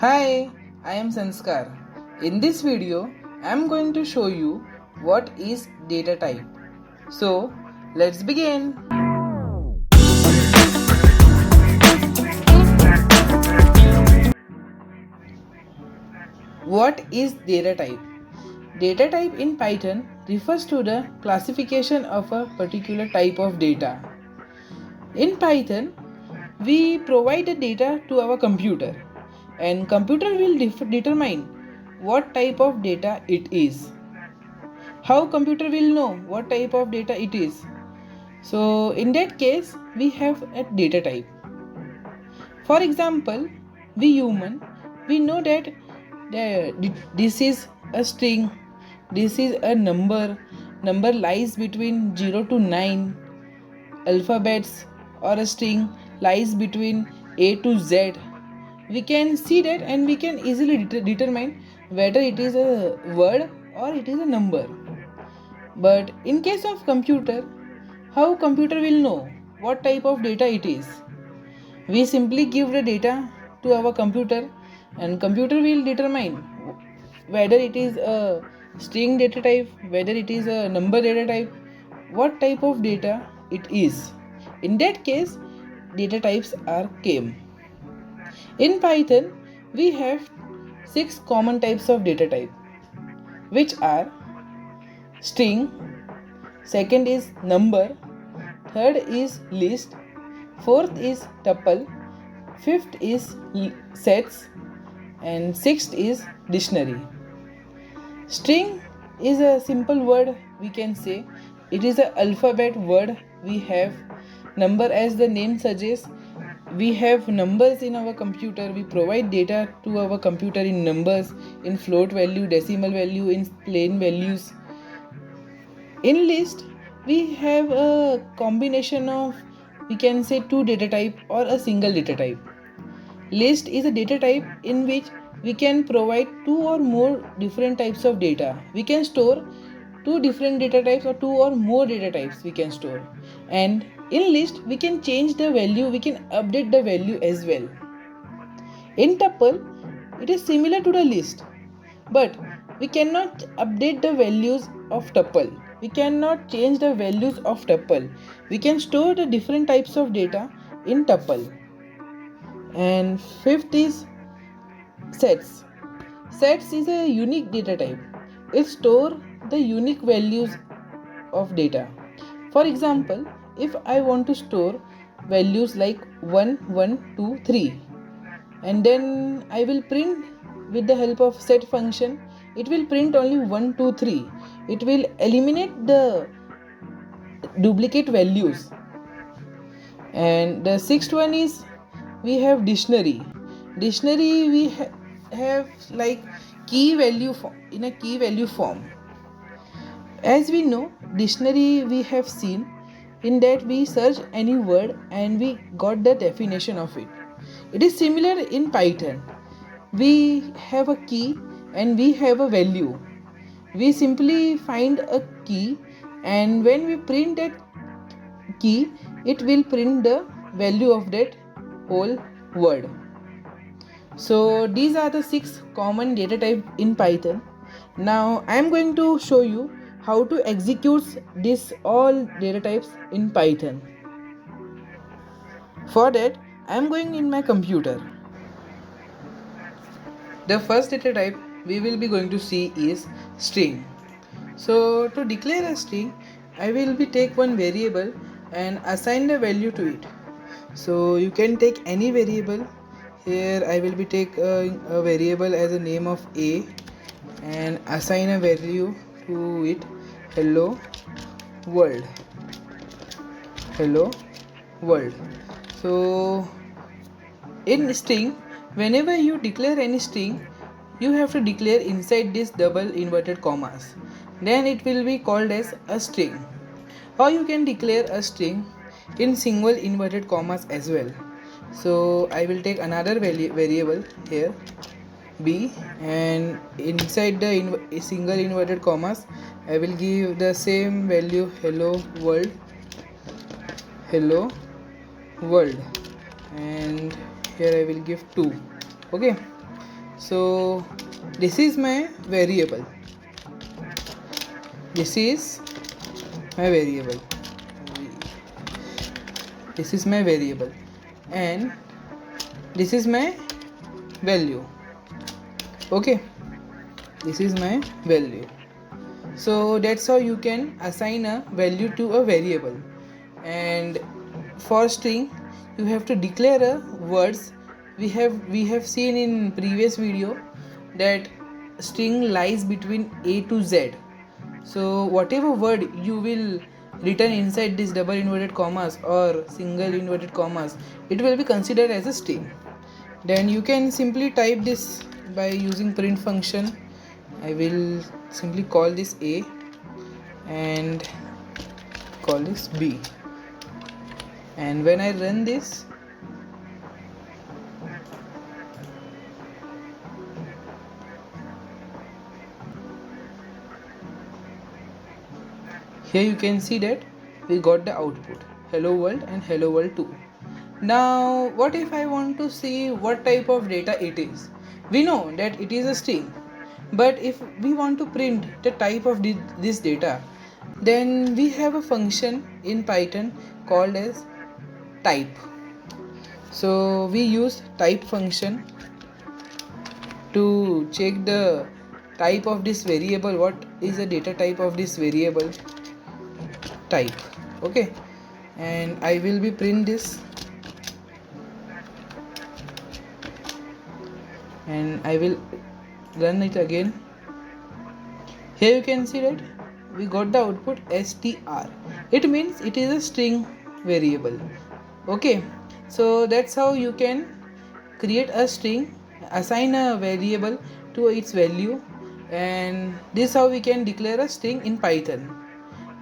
Hi, I am Sanskar. In this video, I am going to show you what is data type. So, let's begin. What is data type? Data type in Python refers to the classification of a particular type of data. In Python, we provide the data to our computer and computer will determine what type of data it is. How computer will know what type of data it is? So in that case we have a data type. For example, we human, we know that this is a string, this is a number lies between 0 to 9, alphabets or a string lies between A to Z. We can see that and we can easily determine whether it is a word or it is a number. But in case of computer, how computer will know what type of data it is? We simply give the data to our computer and computer will determine whether it is a string data type, whether it is a number data type, what type of data it is. In that case, data types are came. In Python, we have 6 common types of data type, which are string, second is number, third is list, fourth is tuple, fifth is sets, and sixth is dictionary. String is a simple word, we can say. It is an alphabet word. We have number, as the name suggests. We have numbers in our computer. We provide data to our computer in numbers, in float value, decimal value, in plain values. In list, we have a combination of, we can say, 2 data type or a single data type. List is a data type in which we can provide 2 or more different types of data. We can store 2 different data types or 2 or more data types we can store. And in list, we can change the value, we can update the value as well. In tuple, it is similar to the list, but we cannot update the values of tuple. We cannot change the values of tuple. We can store the different types of data in tuple. And fifth is sets. Sets is a unique data type. It stores the unique values of data. For example, if I want to store values like 1, 1, 2, 3, and then I will print with the help of set function, it will print only 1, 2, 3. It will eliminate the duplicate values. And the sixth one is we have dictionary. Dictionary we have like key value in a key value form. As we know, dictionary we have seen in that we search any word and we got the definition of it. It is similar in Python. We have a key and we have a value. We simply find a key and when we print that key, it will print the value of that whole word. So these are the 6 common data types in Python. Now I am going to show you how to execute this all data types in Python. For that, I am going in my computer. The first data type we will be going to see is string. So to declare a string, I will be take one variable and assign the value to it. So you can take any variable. Here I will be take a variable as a name of A and assign a value to it. Hello world. Hello world. So in string, whenever you declare any string, you have to declare inside this double inverted commas. Then it will be called as a string. Or you can declare a string in single inverted commas as well. So I will take another variable here, B, and inside the single inverted commas I will give the same value, hello world, and here I will give 2. Okay, So this is my variable. This is my variable. This is my variable, and this is my value. Okay, this is my value. So that's how you can assign a value to a variable. And for string, you have to declare a words. We have seen in previous video that string lies between A to Z. So whatever word you will return inside this double inverted commas or single inverted commas, it will be considered as a string. Then you can simply type this by using print function. I will simply call this A and call this B, and when I run this, here you can see that we got the output hello world and hello world 2. Now what if I want to see what type of data it is? We know that it is a string, but if we want to print the type of this data, then we have a function in Python called as type. So we use type function to check the type of this variable. What is the data type of this variable? Type. Okay, and I will be print this, and I will run it again. Here you can see that we got the output str. It means it is a string variable. Okay, so that's how you can create a string, assign a variable to its value, and this is how we can declare a string in Python.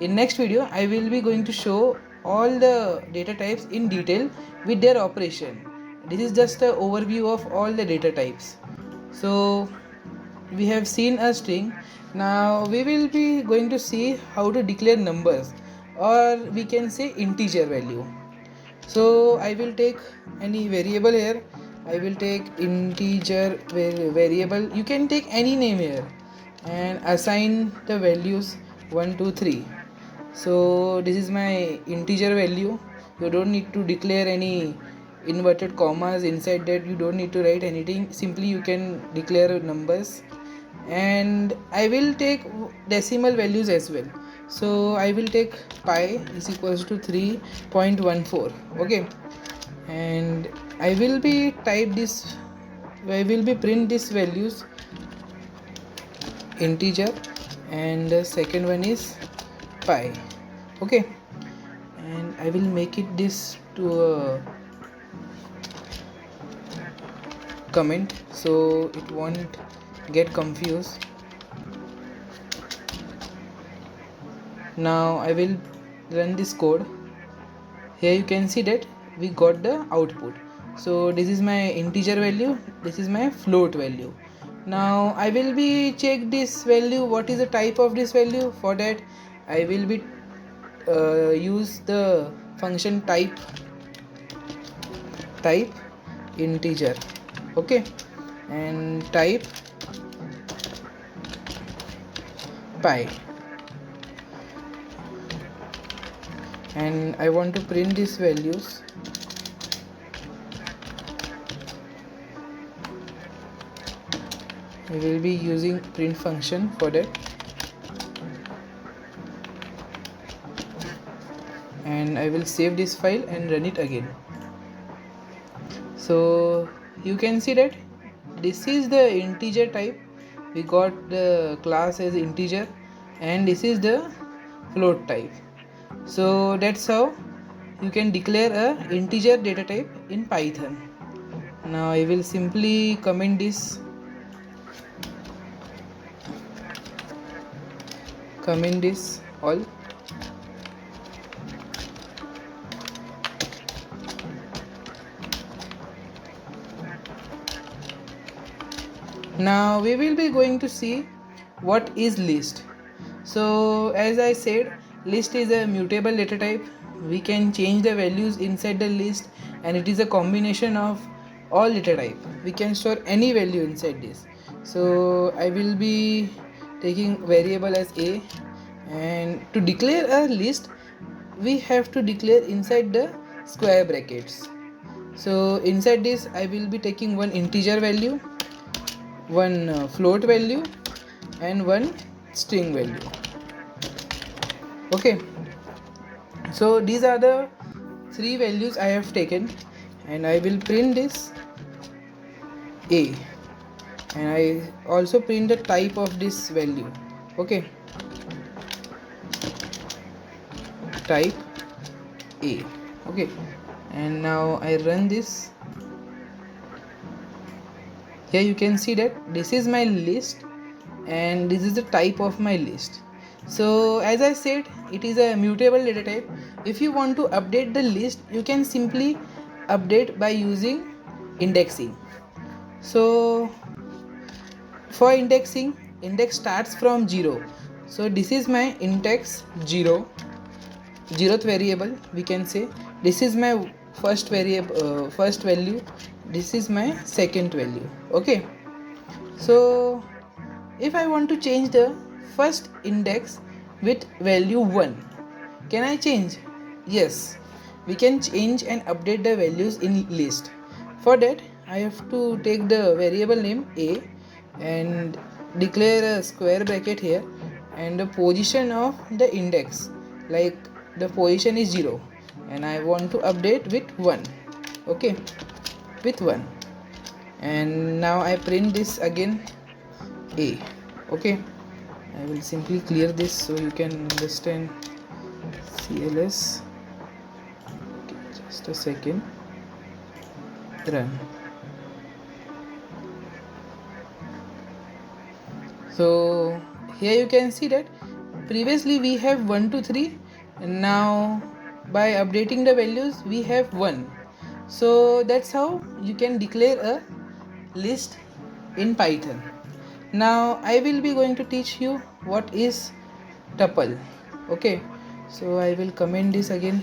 In next video, I will be going to show all the data types in detail with their operation. This is just an overview of all the data types. So we have seen a string. Now we will be going to see how to declare numbers, or we can say integer value. So I will take any variable here. I will take integer variable. You can take any name here and assign the values 1 2 3. So this is my integer value. You don't need to declare any inverted commas inside that. You don't need to write anything. Simply you can declare numbers, and I will take decimal values as well. So I will take pi is equals to 3.14. Okay, and I will be print these values integer, and the second one is pi. Okay, and I will make it this to a comment so it won't get confused. Now I will run this code. Here you can see that we got the output. So this is my integer value, this is my float value. Now I will be check this value, what is the type of this value. For that I will be use the function type integer. Okay, and type pi, and I want to print these values. We will be using print function for that, and I will save this file and run it again. So you can see that this is the integer type. We got the class as integer, and this is the float type. So that's how you can declare a integer data type in Python. Now I will simply comment this, all. Now we will be going to see what is list. So as I said, list is a mutable data type. We can change the values inside the list, and it is a combination of all data type. We can store any value inside this. So I will be taking variable as a, and to declare a list we have to declare inside the square brackets. So inside this I will be taking one integer value, one float value, and one string value. Okay, so these are the three values I have taken, and I will print this a, and I also print the type of this value. Okay, type a. Okay, and now I run this. Here you can see that this is my list and this is the type of my list. So as I said, it is a mutable data type. If you want to update the list, you can simply update by using indexing. So for indexing, index starts from 0. So this is my index 0, zeroth variable. We can say this is my first variable, first value. This is my second value. Okay, so if I want to change the first index with value 1, can I change? Yes, we can change and update the values in list. For that I have to take the variable name a and declare a square bracket here, and the position of the index, like the position is 0 and I want to update with 1. Okay, with 1, and now I print this again a. Okay, I will simply clear this so you can understand. CLS, okay, just a second, run. So here you can see that previously we have 1 to 3, and now by updating the values we have 1. So that's how you can declare a list in Python. Now I will be going to teach you what is tuple. Okay, so I will comment this again.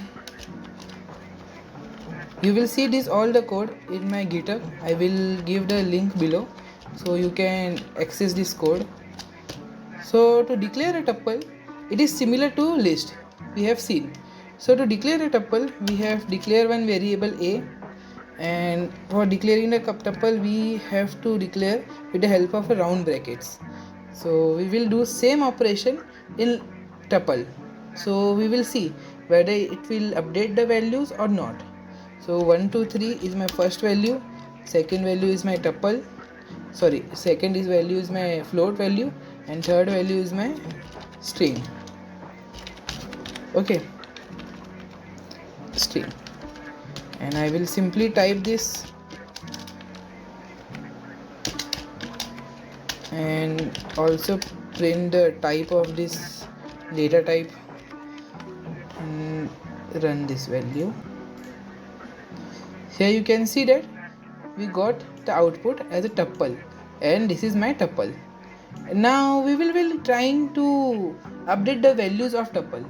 You will see this all the code in my GitHub. I will give the link below so you can access this code. So to declare a tuple, it is similar to list we have seen. So to declare a tuple, we have declare one variable a, and for declaring the tuple we have to declare with the help of a round brackets. So we will do same operation in tuple. So we will see whether it will update the values or not. So 1 2 3 is my first value, second value is my tuple, sorry, second is value is my float value, and third value is my string. Okay, string, and I will simply type this and also print the type of this data type and run this value. Here you can see that we got the output as a tuple, and this is my tuple. Now we will be trying to update the values of tuple.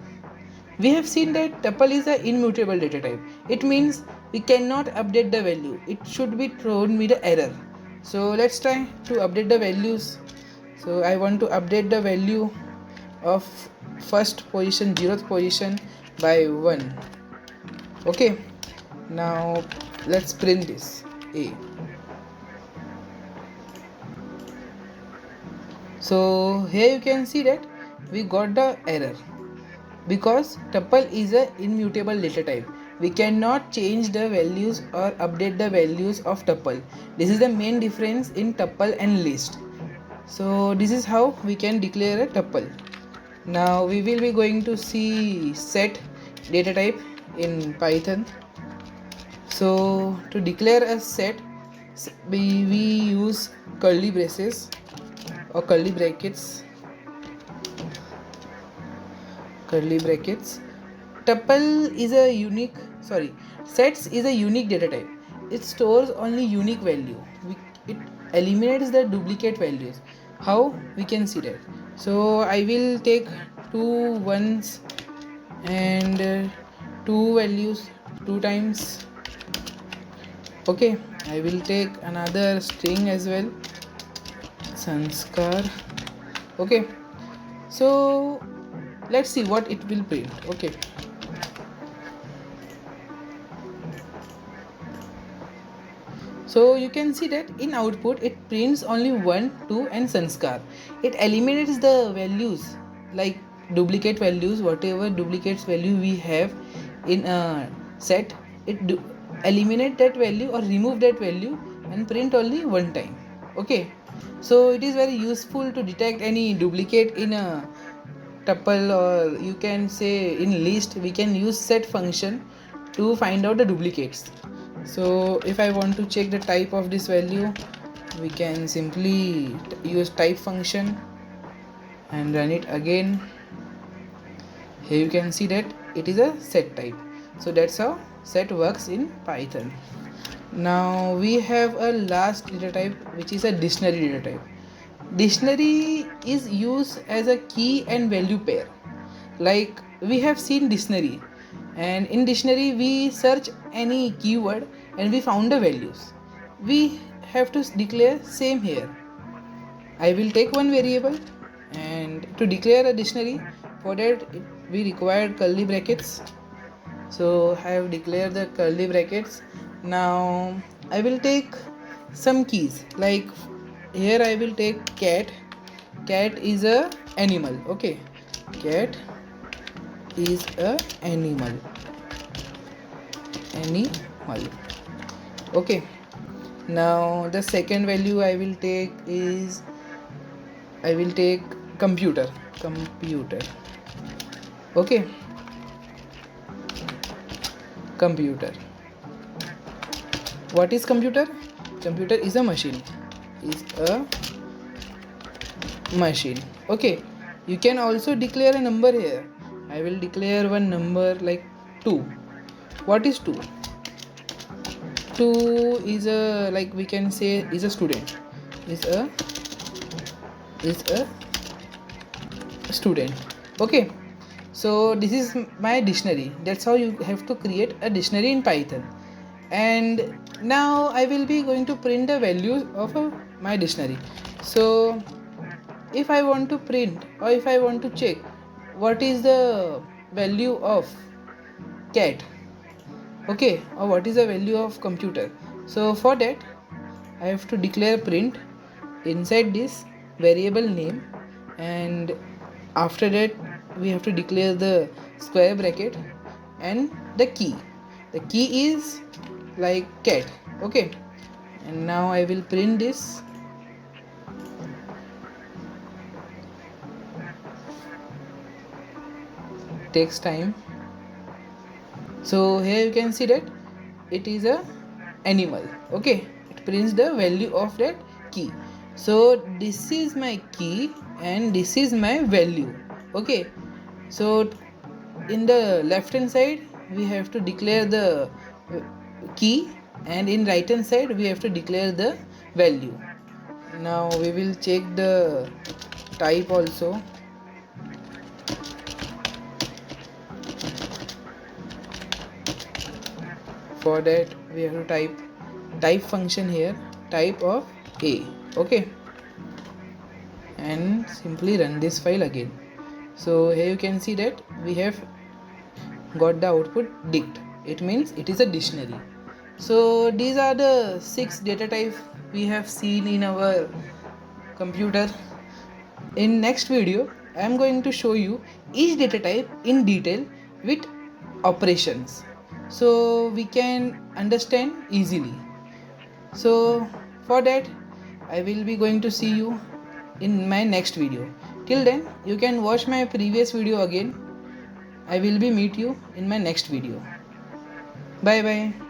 We have seen that tuple is an immutable data type. It means we cannot update the value. It should be thrown with the error. So let's try to update the values. So I want to update the value of first position, 0th position by 1. Okay, now let's print this a. So here you can see that we got the error because tuple is an immutable data type. We cannot change the values or update the values of tuple. This is the main difference in tuple and list. So this is how we can declare a tuple. Now we will be going to see set data type in Python. So to declare a set, we use curly braces or curly brackets. Tuple is a unique, sets is a unique data type. It stores only unique value. It eliminates the duplicate values. How we can see that? So I will take 2 ones and 2 values 2 times. Okay, I will take another string as well, sanskar. Okay, so let's see what it will print. Okay, so you can see that in output it prints only 1, 2 and sanskar. It eliminates the values like duplicate values, whatever duplicates value we have in a set, it eliminate that value or remove that value and print only one time. Okay, so it is very useful to detect any duplicate in a tuple, or you can say in list. We can use set function to find out the duplicates. So if I want to check the type of this value, we can simply use type function and run it again. Here you can see that it is a set type. So that's how set works in Python. Now we have a last data type, which is a dictionary data type. Dictionary is used as a key and value pair. Like we have seen dictionary, and in dictionary we search any keyword and we found the values. We have to declare same here. I will take one variable, and to declare a dictionary, for that we require curly brackets. So I have declared the curly brackets. Now I will take some keys, like here I will take cat. Cat is a animal. Okay, cat is a animal. Okay, now the second value I will take is, I will take computer. Okay, computer. What is computer? Computer is a machine. Okay, you can also declare a number here. I will declare one number like 2. What is 2? 2 is a, like we can say, is a student. Is a student. Okay, so this is my dictionary. That's how you have to create a dictionary in Python. And now I will be going to print the values of my dictionary. So if I want to print, or if I want to check what is the value of cat, okay, or what is the value of computer, so for that I have to declare print inside this variable name, and after that we have to declare the square bracket and the key. The key is like cat. Okay, and now I will print this. Takes time. So here you can see that it is a animal. Okay, it prints the value of that key. So this is my key and this is my value. Okay, so in the left hand side we have to declare the key, and in right hand side we have to declare the value. Now we will check the type also. For that we have to type function here, type of a. Okay, and simply run this file again. So here you can see that we have got the output dict. It means it is a dictionary. So these are the 6 data types we have seen in our computer. In next video I am going to show you each data type in detail with operations, so we can understand easily. So for that I will be going to see you in my next video. Till then you can watch my previous video again. I will be meet you in my next video. Bye bye.